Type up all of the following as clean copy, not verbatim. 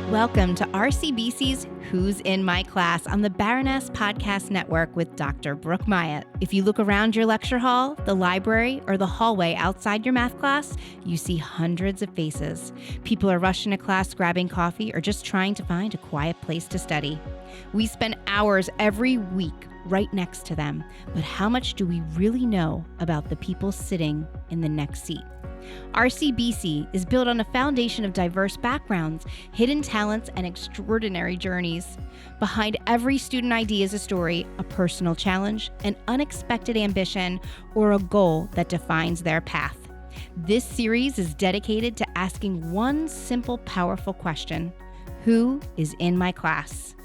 Welcome to RCBC's Who's in My Class on the Baroness Podcast Network with Dr. Brooke Myatt. If you look around your lecture hall, the library, or the hallway outside your math class, you see hundreds of faces. People are rushing to class, grabbing coffee, or just trying to find a quiet place to study. We spend hours every week right next to them, but how much do we really know about the people sitting in the next seat? RCBC is built on a foundation of diverse backgrounds, hidden talents, and extraordinary journeys. Behind every student idea is a story, a personal challenge, an unexpected ambition, or a goal that defines their path. This series is dedicated to asking one simple, powerful question: who is in my class?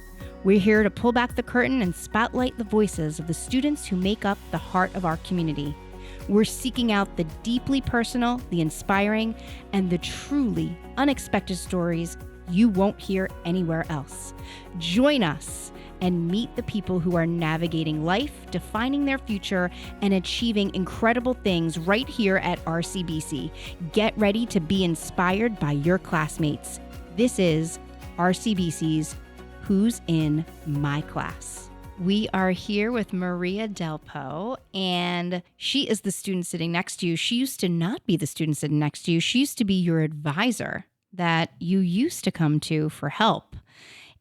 We're here to pull back the curtain and spotlight the voices of the students who make up the heart of our community. We're seeking out the deeply personal, the inspiring, and the truly unexpected stories you won't hear anywhere else. Join us and meet the people who are navigating life, defining their future, and achieving incredible things right here at RCBC. Get ready to be inspired by your classmates. This is RCBC's Who's in My Class. We are here with Maria DelPo, and she is the student sitting next to you. She used to not be the student sitting next to you. She used to be your advisor that you used to come to for help.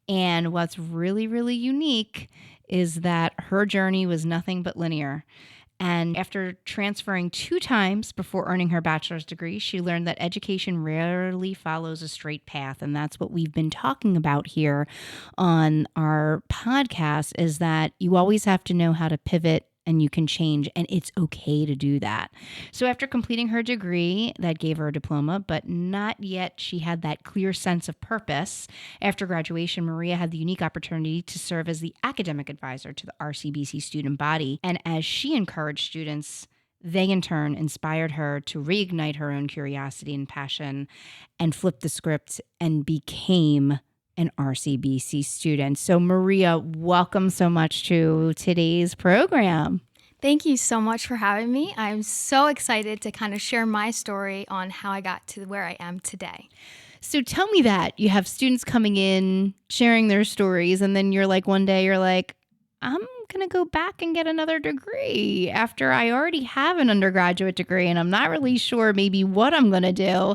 And what's really, really unique is that her journey was nothing but linear. And after transferring 2 times before earning her bachelor's degree, she learned that education rarely follows a straight path. And that's what we've been talking about here on our podcast, is that you always have to know how to pivot and you can change, and it's okay to do that. So after completing her degree, that gave her a diploma, but not yet she had that clear sense of purpose. After graduation, Maria had the unique opportunity to serve as the academic advisor to the RCBC student body. And as she encouraged students, they in turn inspired her to reignite her own curiosity and passion and flip the script and became an RCBC student. So Maria, welcome so much to today's program. Thank you so much for having me. I'm so excited to kind of share my story on how I got to where I am today. So tell me that. You have students coming in, sharing their stories, and then you're like, one day you're like, I'm going to go back and get another degree after I already have an undergraduate degree and I'm not really sure maybe what I'm going to do.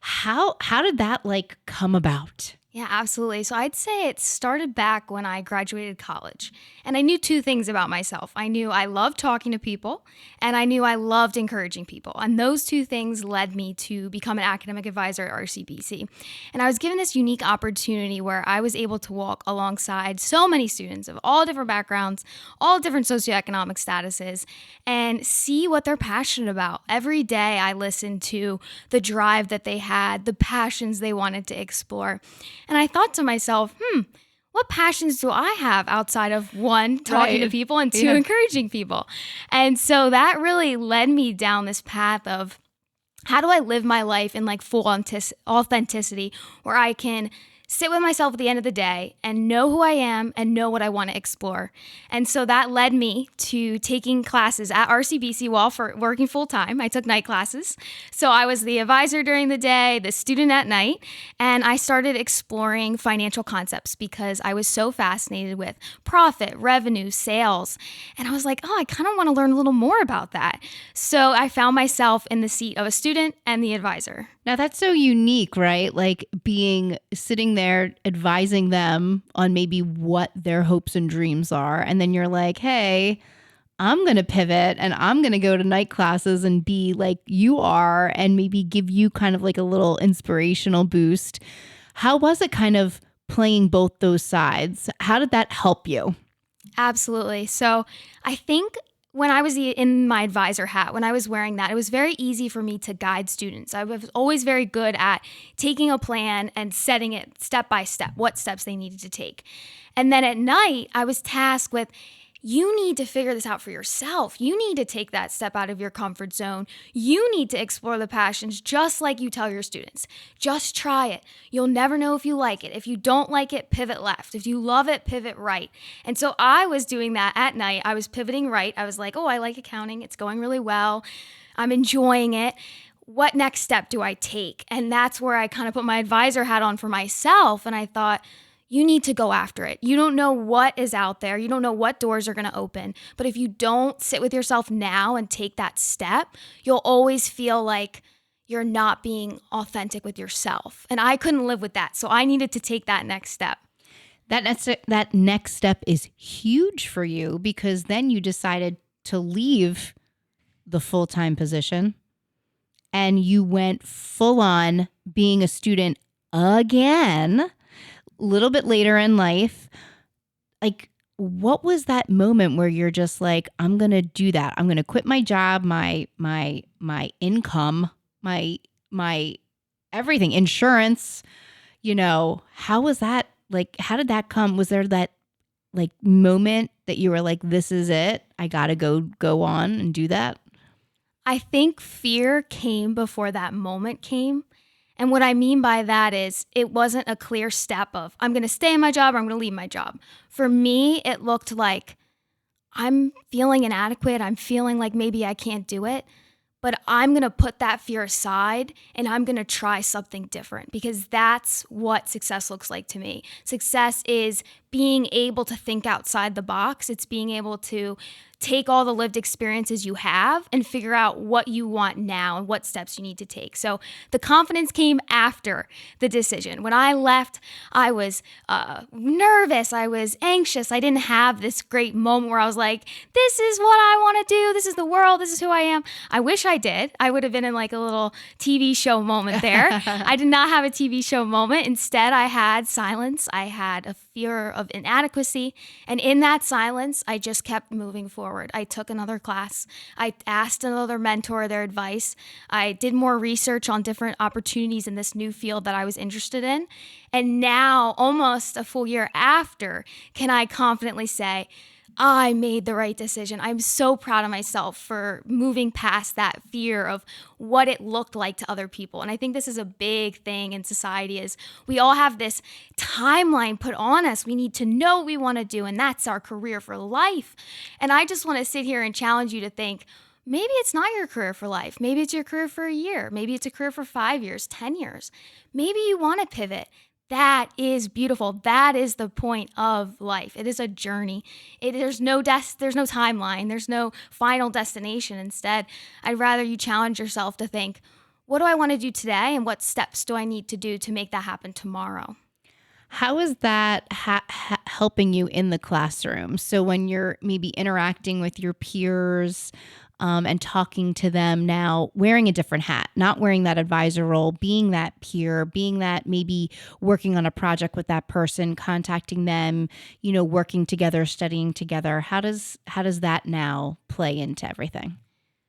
How did that come about? Yeah, absolutely. So I'd say it started back when I graduated college. And I knew 2 things about myself. I knew I loved talking to people, and I knew I loved encouraging people. And those 2 things led me to become an academic advisor at RCBC. And I was given this unique opportunity where I was able to walk alongside so many students of all different backgrounds, all different socioeconomic statuses, and see what they're passionate about. Every day I listened to the drive that they had, the passions they wanted to explore. And I thought to myself, what passions do I have outside of 1, talking to people, and 2, encouraging people? And so that really led me down this path of how do I live my life in full authenticity, where I can sit with myself at the end of the day and know who I am and know what I want to explore. And so that led me to taking classes at RCBC while working full time. I took night classes. So I was the advisor during the day, the student at night, and I started exploring financial concepts because I was so fascinated with profit, revenue, sales. And I was like, I kind of want to learn a little more about that. So I found myself in the seat of a student and the advisor. Now that's so unique, right? Sitting there advising them on maybe what their hopes and dreams are. And then you're like, hey, I'm going to pivot and I'm going to go to night classes and be like you are and maybe give you kind of a little inspirational boost. How was it kind of playing both those sides? How did that help you? Absolutely. So I think when I was in my advisor hat, when I was wearing that, it was very easy for me to guide students. I was always very good at taking a plan and setting it step by step, what steps they needed to take. And then at night, I was tasked with, you need to figure this out for yourself. You need to take that step out of your comfort zone. You need to explore the passions just like you tell your students. Just try it. You'll never know if you like it. If you don't like it, pivot left. If you love it, pivot right. And so I was doing that at night. I was pivoting right. I was like, I like accounting. It's going really well. I'm enjoying it. what next step do I take? And that's where I kind of put my advisor hat on for myself. And I thought, you need to go after it. You don't know what is out there. You don't know what doors are going to open. But if you don't sit with yourself now and take that step, you'll always feel like you're not being authentic with yourself. And I couldn't live with that. So I needed to take that next step. That next step is huge for you, because then you decided to leave the full-time position and you went full on being a student again, a little bit later in life. Like, what was that moment where you're just like, I'm going to do that. I'm going to quit my job, my income, my everything, insurance, how was that? Like, how did that come? Was there that like moment that you were like, this is it, I got to go on and do that? I think fear came before that moment came. And what I mean by that is it wasn't a clear step of I'm going to stay in my job or I'm going to leave my job. For me, it looked like I'm feeling inadequate. I'm feeling like maybe I can't do it. But I'm going to put that fear aside and I'm going to try something different, because that's what success looks like to me. Success is being able to think outside the box. It's being able to take all the lived experiences you have and figure out what you want now and what steps you need to take. So the confidence came after the decision. When I left, I was nervous. I was anxious. I didn't have this great moment where I was like, this is what I want to do. This is the world. This is who I am. I wish I did. I would have been in like a little TV show moment there. I did not have a TV show moment. Instead, I had silence. I had a fear of inadequacy. And in that silence, I just kept moving forward. I took another class. I asked another mentor their advice. I did more research on different opportunities in this new field that I was interested in. And now, almost a full year after, can I confidently say, I made the right decision. I'm so proud of myself for moving past that fear of what it looked like to other people. And I think this is a big thing in society is we all have this timeline put on us. We need to know what we want to do, and that's our career for life. And I just want to sit here and challenge you to think, maybe it's not your career for life. Maybe it's your career for a year. Maybe it's a career for 5 years, 10 years. Maybe you want to pivot. That is beautiful. That is the point of life. It is a journey. There's no timeline. There's no final destination. Instead, I'd rather you challenge yourself to think, what do I want to do today, and what steps do I need to do to make that happen tomorrow? How is that helping you in the classroom? So when you're maybe interacting with your peers, and talking to them now, wearing a different hat, not wearing that advisor role, being that peer, being that maybe working on a project with that person, contacting them, working together, studying together. How does that now play into everything?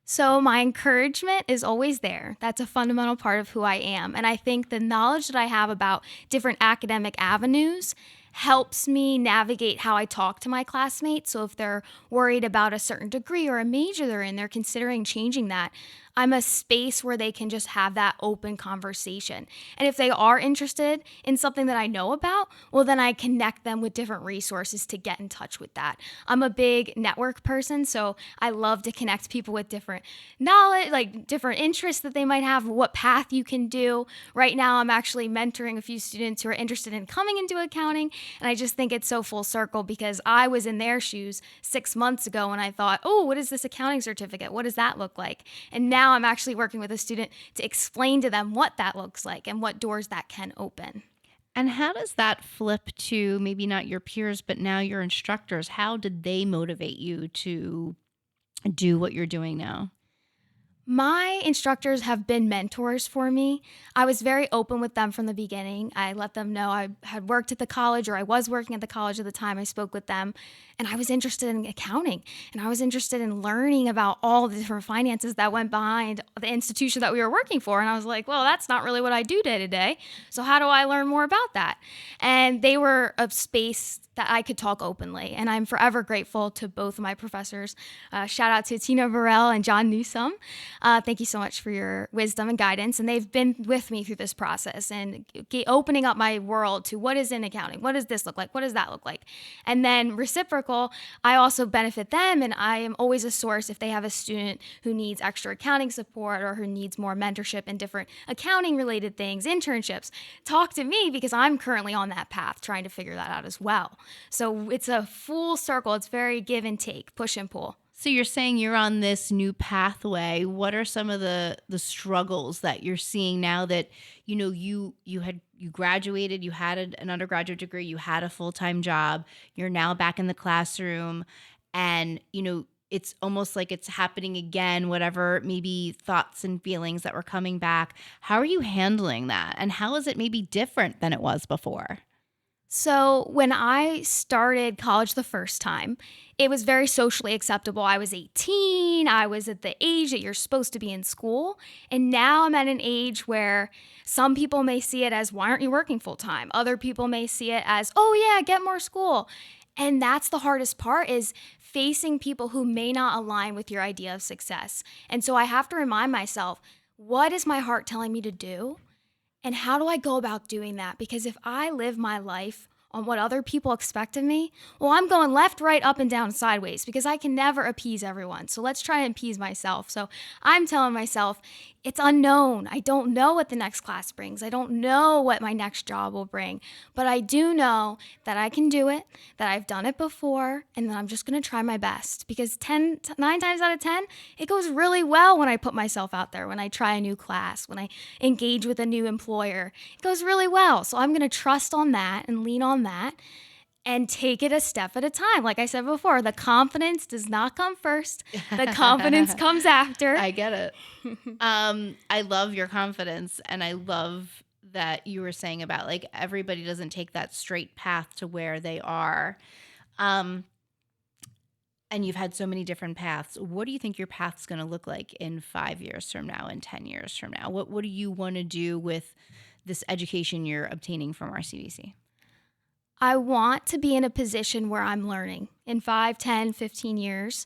So my encouragement is always there. That's a fundamental part of who I am. And I think the knowledge that I have about different academic avenues helps me navigate how I talk to my classmates. So if they're worried about a certain degree or a major they're in, they're considering changing that, I'm a space where they can just have that open conversation. And if they are interested in something that I know about, well, then I connect them with different resources to get in touch with that. I'm a big network person, so I love to connect people with different knowledge, like different interests that they might have, what path you can do. Right now, I'm actually mentoring a few students who are interested in coming into accounting, and I just think it's so full circle because I was in their shoes 6 months ago and I thought, oh, what is this accounting certificate? What does that look like? And now I'm actually working with a student to explain to them what that looks like and what doors that can open. And how does that flip to maybe not your peers, but now your instructors? How did they motivate you to do what you're doing now? My instructors have been mentors for me. I was very open with them from the beginning. I let them know I had worked at the college, or I was working at the college at the time I spoke with them, and I was interested in accounting, and I was interested in learning about all the different finances that went behind the institution that we were working for. And I was like, well, that's not really what I do day to day. So how do I learn more about that? And they were a space that I could talk openly. And I'm forever grateful to both of my professors. Shout out to Tina Burrell and John Newsom. Thank you so much for your wisdom and guidance. And they've been with me through this process and opening up my world to what is in accounting. What does this look like? What does that look like? And then reciprocal, I also benefit them. And I am always a source if they have a student who needs extra accounting support or who needs more mentorship in different accounting related things, internships. Talk to me because I'm currently on that path trying to figure that out as well. So it's a full circle. It's very give and take, push and pull. So you're saying you're on this new pathway. What are some of the struggles that you're seeing now that you graduated, you had an undergraduate degree, you had a full-time job, you're now back in the classroom, and it's almost like it's happening again, whatever maybe thoughts and feelings that were coming back. How are you handling that? And how is it maybe different than it was before? So when I started college the first time, it was very socially acceptable. I was 18. I was at the age that you're supposed to be in school. And now I'm at an age where some people may see it as, why aren't you working full time? Other people may see it as, oh yeah, get more school. And that's the hardest part, is facing people who may not align with your idea of success. And so I have to remind myself, what is my heart telling me to do? And how do I go about doing that? Because if I live my life on what other people expect of me, well, I'm going left, right, up, and down, sideways, because I can never appease everyone. So let's try and appease myself. So I'm telling myself, it's unknown. I don't know what the next class brings. I don't know what my next job will bring. But I do know that I can do it, that I've done it before, and that I'm just going to try my best. Because 9 times out of 10, it goes really well when I put myself out there, when I try a new class, when I engage with a new employer. It goes really well. So I'm going to trust on that and lean on that and take it a step at a time. Like I said before, the confidence does not come first. The confidence comes after. I get it. I love your confidence, and I love that you were saying about like everybody doesn't take that straight path to where they are. And you've had so many different paths. What do you think your path's going to look like in 5 years from now, in 10 years from now? What do you want to do with this education you're obtaining from RCBC? I want to be in a position where I'm learning in 5, 10, 15 years.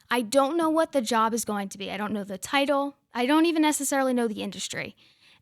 I don't know what the job is going to be. I don't know the title. I don't even necessarily know the industry.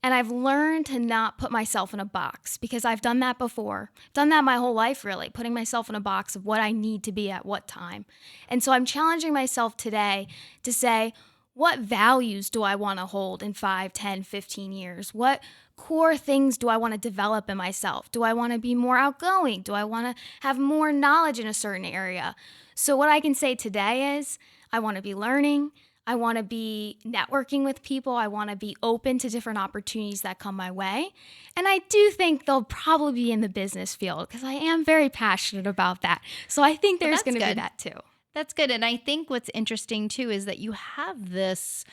And I've learned to not put myself in a box, because I've done that before. Done that my whole life, really, putting myself in a box of what I need to be at what time. And so I'm challenging myself today to say, what values do I want to hold in 5, 10, 15 years? What core things do I want to develop in myself? Do I want to be more outgoing? Do I want to have more knowledge in a certain area? So what I can say today is I want to be learning. I want to be networking with people. I want to be open to different opportunities that come my way. And I do think they'll probably be in the business field, because I am very passionate about that. So I think there's going to be that too. That's good. And I think what's interesting too is that you have this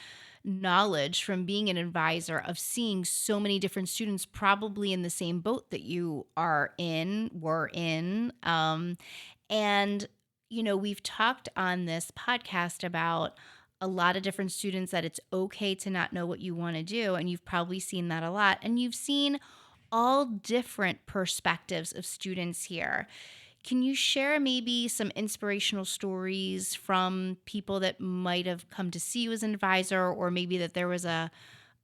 knowledge from being an advisor of seeing so many different students probably in the same boat that you were in. And, we've talked on this podcast about a lot of different students that it's okay to not know what you want to do. And you've probably seen that a lot. And you've seen all different perspectives of students here. Can you share maybe some inspirational stories from people that might have come to see you as an advisor, or maybe that there was an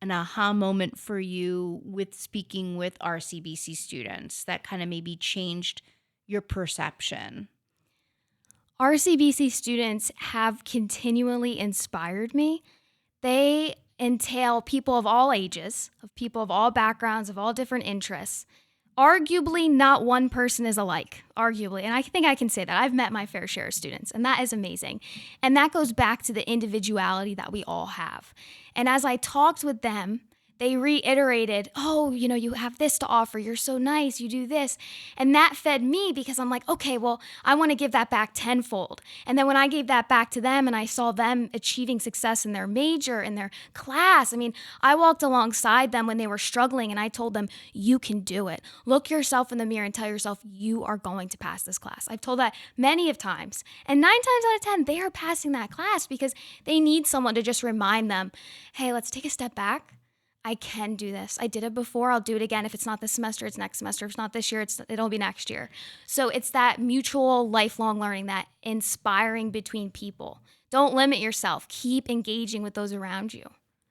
aha moment for you with speaking with RCBC students that kind of maybe changed your perception? RCBC students have continually inspired me. They entail people of all ages, of people of all backgrounds, of all different interests. Arguably, not one person is alike, arguably. And I think I can say that. I've met my fair share of students, and that is amazing. And that goes back to the individuality that we all have. And as I talked with them, they reiterated, oh, you have this to offer. You're so nice. You do this. And that fed me, because I'm like, okay, well, I want to give that back tenfold. And then when I gave that back to them and I saw them achieving success in their major, in their class, I walked alongside them when they were struggling, and I told them, you can do it. Look yourself in the mirror and tell yourself you are going to pass this class. I've told that many of times. And 9 times out of 10, they are passing that class because they need someone to just remind them, hey, let's take a step back. I can do this. I did it before. I'll do it again. If it's not this semester, it's next semester. If it's not this year, it'll be next year. So it's that mutual lifelong learning, that inspiring between people. Don't limit yourself. Keep engaging with those around you.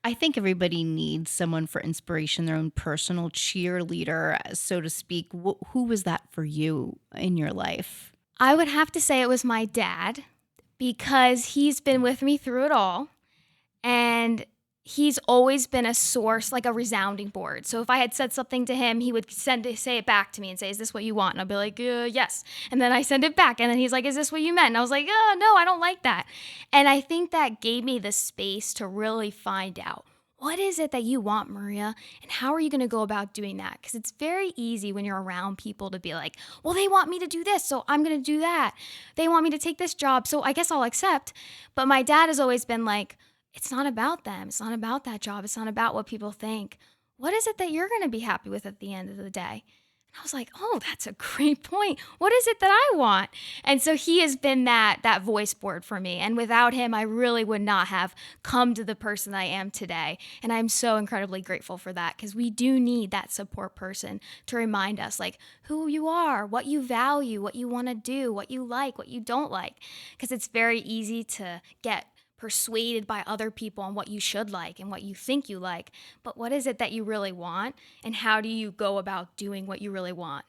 I think everybody needs someone for inspiration, their own personal cheerleader, so to speak. Who was that for you in your life? I would have to say it was my dad because he's been with me through it all. And he's always been a source, like a resounding board. So if I had said something to him, he would say it back to me and say, is this what you want? And I'll be like, yes. And then I send it back. And then he's like, is this what you meant? And I was like, no, I don't like that. And I think that gave me the space to really find out, what is it that you want, Maria? And how are you going to go about doing that? Because it's very easy when you're around people to be like, well, they want me to do this, so I'm going to do that. They want me to take this job, so I guess I'll accept. But my dad has always been like, it's not about them. It's not about that job. It's not about what people think. What is it that you're going to be happy with at the end of the day? And I was like, oh, that's a great point. What is it that I want? And so he has been that voice board for me. And without him, I really would not have come to the person I am today. And I'm so incredibly grateful for that, because we do need that support person to remind us like who you are, what you value, what you want to do, what you like, what you don't like. Because it's very easy to get persuaded by other people on what you should like and what you think you like. But what is it that you really want? And how do you go about doing what you really want?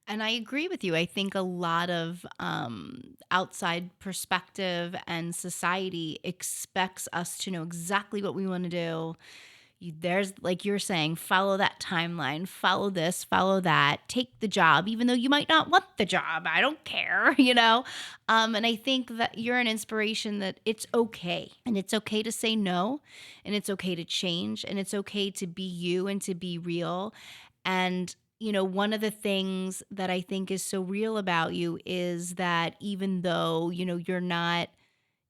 And I agree with you. I think a lot of outside perspective and society expects us to know exactly what we want to do. There's, like you're saying, follow that timeline, follow this, follow that, take the job, even though you might not want the job. I don't care, And I think that you're an inspiration that it's okay. And it's okay to say no, and it's okay to change, and it's okay to be you and to be real. And one of the things that I think is so real about you is that even though, you're not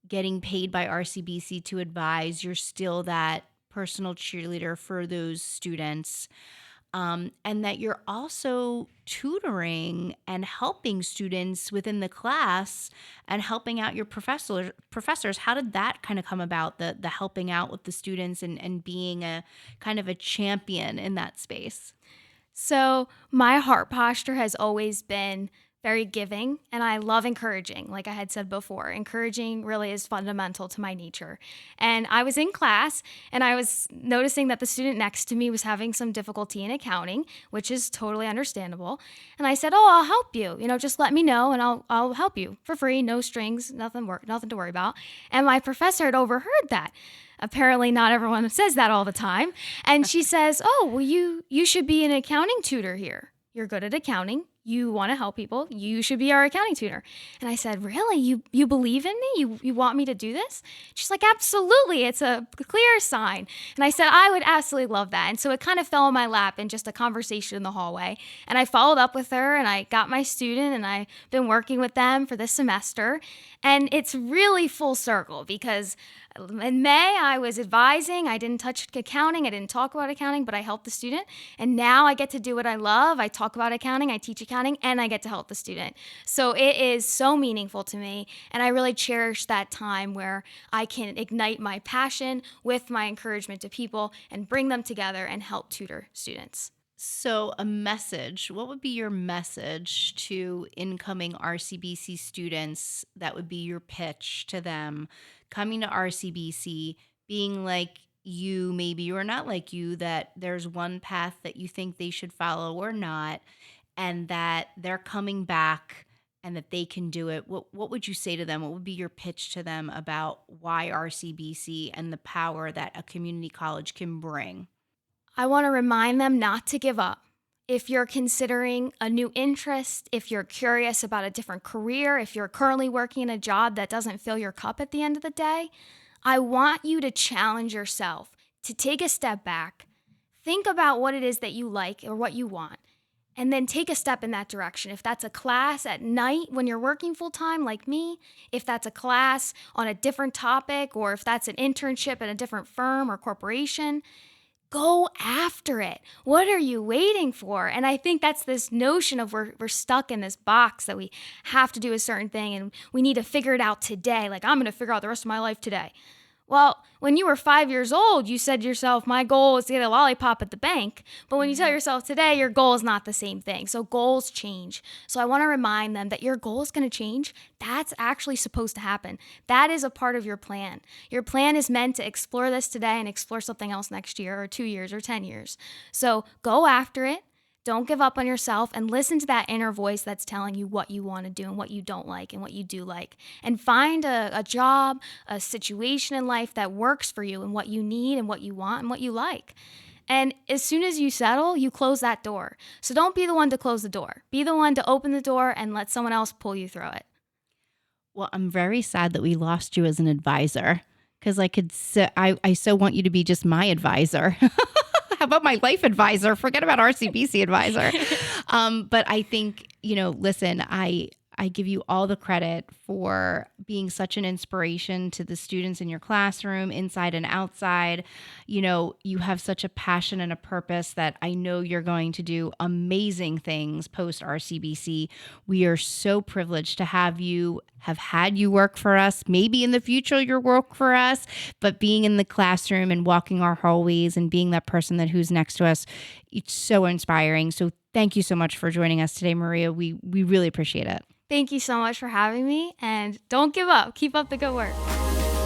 getting paid by RCBC to advise, you're still that personal cheerleader for those students, and that you're also tutoring and helping students within the class and helping out your professors. How did that kind of come about, the helping out with the students and being a kind of a champion in that space? So my heart posture has always been very giving, and I love encouraging. Like I had said before, encouraging really is fundamental to my nature. And I was in class, and I was noticing that the student next to me was having some difficulty in accounting, which is totally understandable. And I said, I'll help you. Just let me know, and I'll help you for free, no strings, nothing to worry about. And my professor had overheard that. Apparently not everyone says that all the time. And she says, oh, well, you should be an accounting tutor here. You're good at accounting. You want to help people. You should be our accounting tutor. And I said, really? You believe in me? You want me to do this? She's like, absolutely. It's a clear sign. And I said, I would absolutely love that. And so it kind of fell in my lap in just a conversation in the hallway. And I followed up with her, and I got my student, and I've been working with them for this semester. And it's really full circle, because in May, I was advising. I didn't touch accounting. I didn't talk about accounting, but I helped the student. And now I get to do what I love. I talk about accounting, I teach accounting, and I get to help the student. So it is so meaningful to me. And I really cherish that time where I can ignite my passion with my encouragement to people and bring them together and help tutor students. So a message, what would be your message to incoming RCBC students that would be your pitch to them coming to RCBC, being like you maybe or not like you, that there's one path that you think they should follow or not, and that they're coming back and that they can do it? What would you say to them? What would be your pitch to them about why RCBC and the power that a community college can bring? I want to remind them not to give up. If you're considering a new interest, if you're curious about a different career, if you're currently working in a job that doesn't fill your cup at the end of the day, I want you to challenge yourself to take a step back, think about what it is that you like or what you want, and then take a step in that direction. If that's a class at night when you're working full-time like me, if that's a class on a different topic, or if that's an internship at a different firm or corporation, go after it. What are you waiting for? And I think that's this notion of we're stuck in this box that we have to do a certain thing and we need to figure it out today. Like, I'm going to figure out the rest of my life today. Well, when you were 5 years old, you said to yourself, my goal is to get a lollipop at the bank. But when you tell yourself today, your goal is not the same thing. So goals change. So I want to remind them that your goal is going to change. That's actually supposed to happen. That is a part of your plan. Your plan is meant to explore this today and explore something else next year or 2 years or 10 years. So go after it. Don't give up on yourself, and listen to that inner voice that's telling you what you want to do and what you don't like and what you do like. And find a job, a situation in life that works for you and what you need and what you want and what you like. And as soon as you settle, you close that door. So don't be the one to close the door. Be the one to open the door and let someone else pull you through it. Well, I'm very sad that we lost you as an advisor, because I so want you to be just my advisor. How about my life advisor? Forget about RCBC advisor. But I think, listen, I give you all the credit for being such an inspiration to the students in your classroom, inside and outside. You have such a passion and a purpose that I know you're going to do amazing things post RCBC. We are so privileged to have had you work for us. Maybe in the future you'll work for us, but being in the classroom and walking our hallways and being that person who's next to us, it's so inspiring. So thank you so much for joining us today, Maria. We really appreciate it. Thank you so much for having me, and don't give up. Keep up the good work.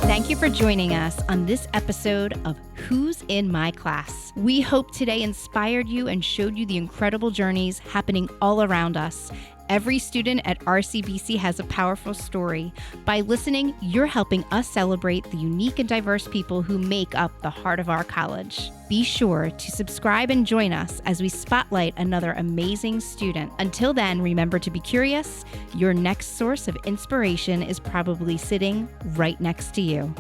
Thank you for joining us on this episode of Who's in My Class. We hope today inspired you and showed you the incredible journeys happening all around us. Every student at RCBC has a powerful story. By listening, you're helping us celebrate the unique and diverse people who make up the heart of our college. Be sure to subscribe and join us as we spotlight another amazing student. Until then, remember to be curious. Your next source of inspiration is probably sitting right next to you.